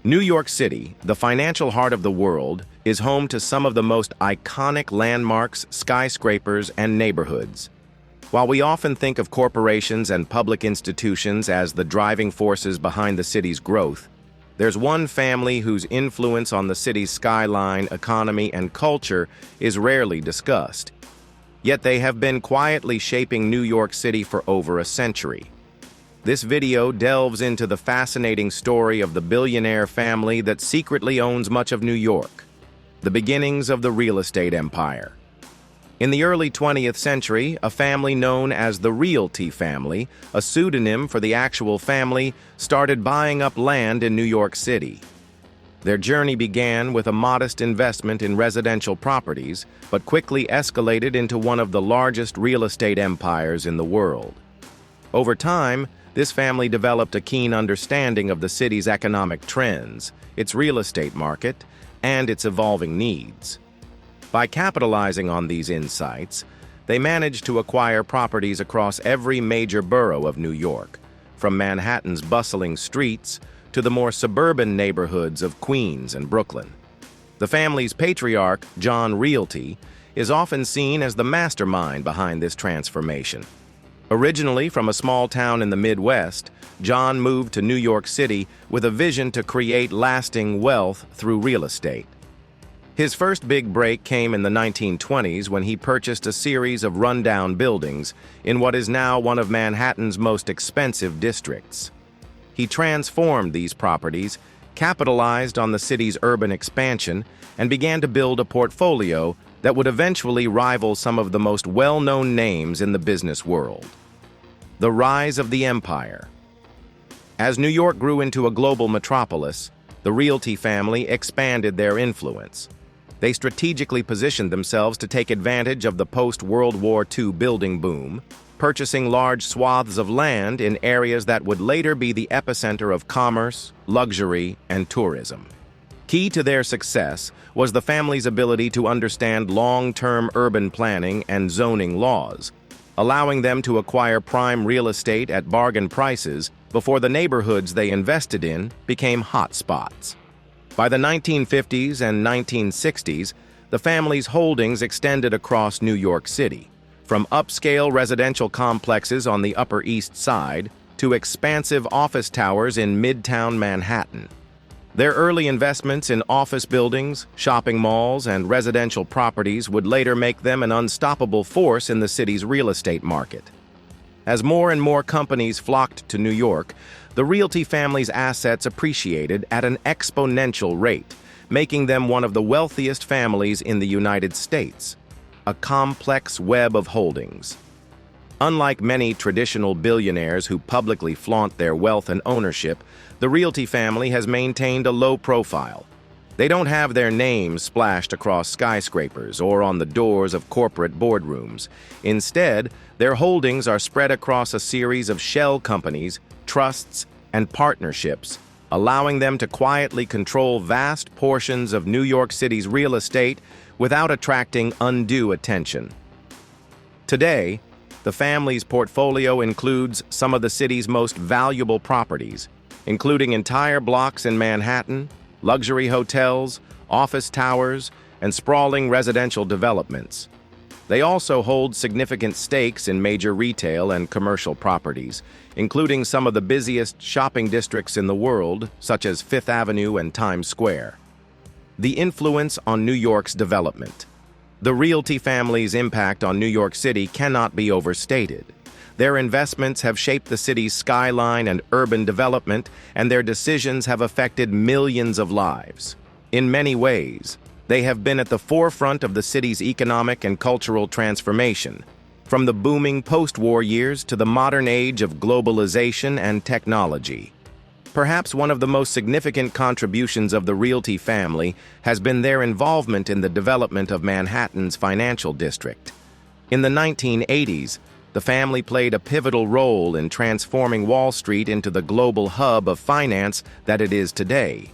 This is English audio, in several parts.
New York City, the financial heart of the world, is home to some of the most iconic landmarks, skyscrapers, and neighborhoods. While we often think of corporations and public institutions as the driving forces behind the city's growth, there's one family whose influence on the city's skyline, economy, and culture is rarely discussed. Yet they have been quietly shaping New York City for over a century. This video delves into the fascinating story of the billionaire family that secretly owns much of New York, the beginnings of the real estate empire. In the early 20th century, a family known as the Realty family, a pseudonym for the actual family, started buying up land in New York City. Their journey began with a modest investment in residential properties, but quickly escalated into one of the largest real estate empires in the world. Over time, this family developed a keen understanding of the city's economic trends, its real estate market, and its evolving needs. By capitalizing on these insights, they managed to acquire properties across every major borough of New York, from Manhattan's bustling streets to the more suburban neighborhoods of Queens and Brooklyn. The family's patriarch, John Realty, is often seen as the mastermind behind this transformation. Originally from a small town in the Midwest, John moved to New York City with a vision to create lasting wealth through real estate. His first big break came in the 1920s when he purchased a series of rundown buildings in what is now one of Manhattan's most expensive districts. He transformed these properties, capitalized on the city's urban expansion, and began to build a portfolio that would eventually rival some of the most well-known names in the business world. The rise of the empire. As New York grew into a global metropolis, the Realty family expanded their influence. They strategically positioned themselves to take advantage of the post-World War II building boom, purchasing large swaths of land in areas that would later be the epicenter of commerce, luxury, and tourism. Key to their success was the family's ability to understand long-term urban planning and zoning laws, allowing them to acquire prime real estate at bargain prices before the neighborhoods they invested in became hot spots. By the 1950s and 1960s, the family's holdings extended across New York City, from upscale residential complexes on the Upper East Side to expansive office towers in Midtown Manhattan. Their early investments in office buildings, shopping malls, and residential properties would later make them an unstoppable force in the city's real estate market. As more and more companies flocked to New York, the Realty family's assets appreciated at an exponential rate, making them one of the wealthiest families in the United States. A complex web of holdings. Unlike many traditional billionaires who publicly flaunt their wealth and ownership, the Realty family has maintained a low profile. They don't have their names splashed across skyscrapers or on the doors of corporate boardrooms. Instead, their holdings are spread across a series of shell companies, trusts, and partnerships, allowing them to quietly control vast portions of New York City's real estate without attracting undue attention. Today, the family's portfolio includes some of the city's most valuable properties, including entire blocks in Manhattan, luxury hotels, office towers, and sprawling residential developments. They also hold significant stakes in major retail and commercial properties, including some of the busiest shopping districts in the world, such as Fifth Avenue and Times Square. The influence on New York's development. The Realty family's impact on New York City cannot be overstated. Their investments have shaped the city's skyline and urban development, and their decisions have affected millions of lives. In many ways, they have been at the forefront of the city's economic and cultural transformation, from the booming post-war years to the modern age of globalization and technology. Perhaps one of the most significant contributions of the Realty family has been their involvement in the development of Manhattan's financial district. In the 1980s, the family played a pivotal role in transforming Wall Street into the global hub of finance that it is today.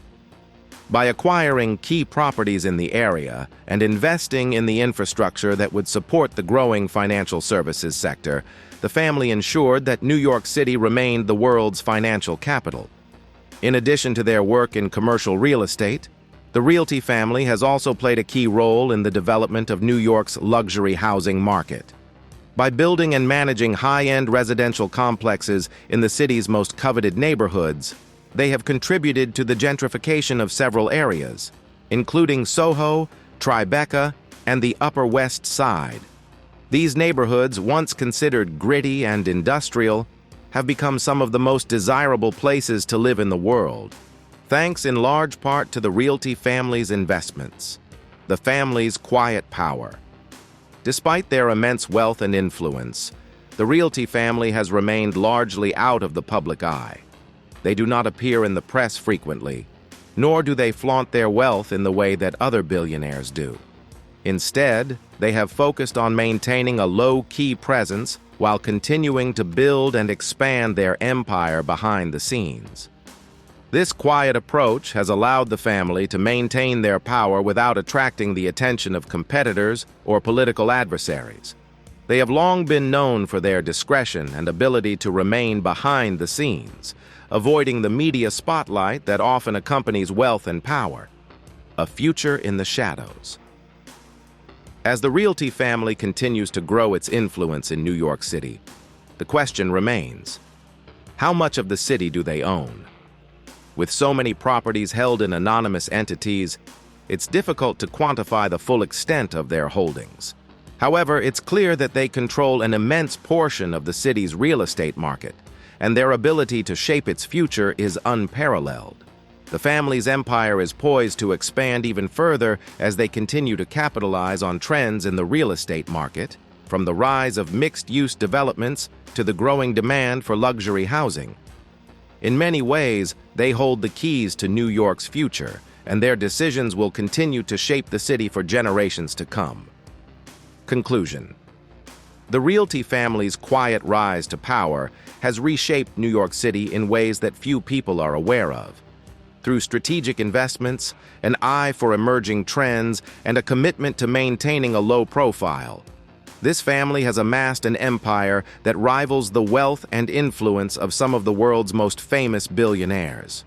By acquiring key properties in the area and investing in the infrastructure that would support the growing financial services sector, the family ensured that New York City remained the world's financial capital. In addition to their work in commercial real estate, the Realty family has also played a key role in the development of New York's luxury housing market. By building and managing high-end residential complexes in the city's most coveted neighborhoods, they have contributed to the gentrification of several areas, including Soho, Tribeca, and the Upper West Side. These neighborhoods, once considered gritty and industrial, have become some of the most desirable places to live in the world, thanks in large part to the Realty family's investments. The family's quiet power. Despite their immense wealth and influence, the Realty family has remained largely out of the public eye. They do not appear in the press frequently, nor do they flaunt their wealth in the way that other billionaires do. Instead, they have focused on maintaining a low-key presence while continuing to build and expand their empire behind the scenes. This quiet approach has allowed the family to maintain their power without attracting the attention of competitors or political adversaries. They have long been known for their discretion and ability to remain behind the scenes, avoiding the media spotlight that often accompanies wealth and power. A future in the shadows. As the Realty family continues to grow its influence in New York City, the question remains, how much of the city do they own? With so many properties held in anonymous entities, it's difficult to quantify the full extent of their holdings. However, it's clear that they control an immense portion of the city's real estate market, and their ability to shape its future is unparalleled. The family's empire is poised to expand even further as they continue to capitalize on trends in the real estate market, from the rise of mixed-use developments to the growing demand for luxury housing. In many ways, they hold the keys to New York's future, and their decisions will continue to shape the city for generations to come. Conclusion. The Realty family's quiet rise to power has reshaped New York City in ways that few people are aware of. Through strategic investments, an eye for emerging trends, and a commitment to maintaining a low profile, this family has amassed an empire that rivals the wealth and influence of some of the world's most famous billionaires.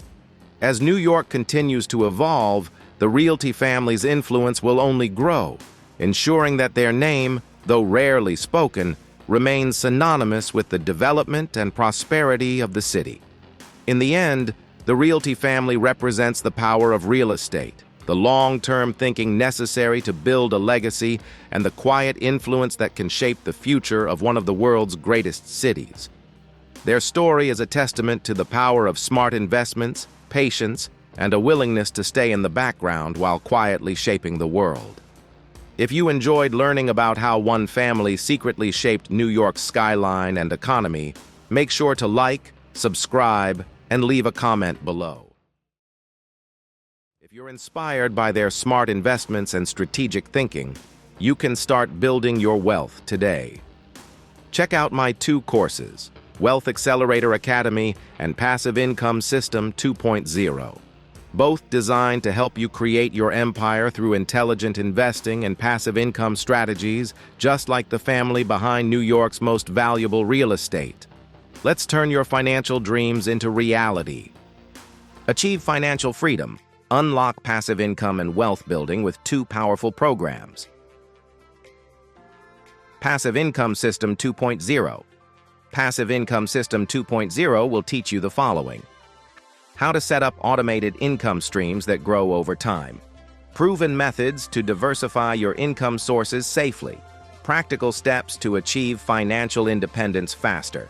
As New York continues to evolve, the Realty family's influence will only grow, ensuring that their name, though rarely spoken, remains synonymous with the development and prosperity of the city. In the end, the Realty family represents the power of real estate, the long-term thinking necessary to build a legacy, and the quiet influence that can shape the future of one of the world's greatest cities. Their story is a testament to the power of smart investments, patience, and a willingness to stay in the background while quietly shaping the world. If you enjoyed learning about how one family secretly shaped New York's skyline and economy, make sure to like, subscribe, and leave a comment below. If you're inspired by their smart investments and strategic thinking, you can start building your wealth today. Check out my 2 courses, Wealth Accelerator Academy and Passive Income System 2.0, both designed to help you create your empire through intelligent investing and passive income strategies, just like the family behind New York's most valuable real estate. Let's turn your financial dreams into reality. Achieve financial freedom. Unlock passive income and wealth building with 2 powerful programs. Passive Income System 2.0. Passive Income System 2.0 will teach you the following. How to set up automated income streams that grow over time. Proven methods to diversify your income sources safely. Practical steps to achieve financial independence faster.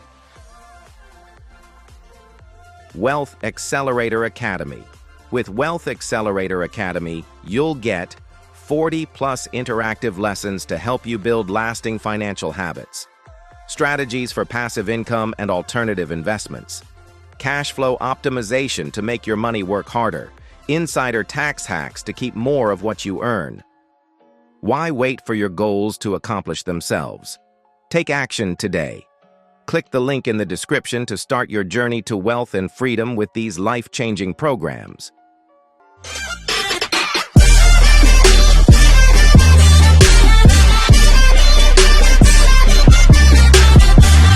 Wealth Accelerator Academy. With Wealth Accelerator Academy, you'll get 40-plus interactive lessons to help you build lasting financial habits, strategies for passive income and alternative investments, cash flow optimization to make your money work harder, insider tax hacks to keep more of what you earn. Why wait for your goals to accomplish themselves? Take action today. Click the link in the description to start your journey to wealth and freedom with these life-changing programs.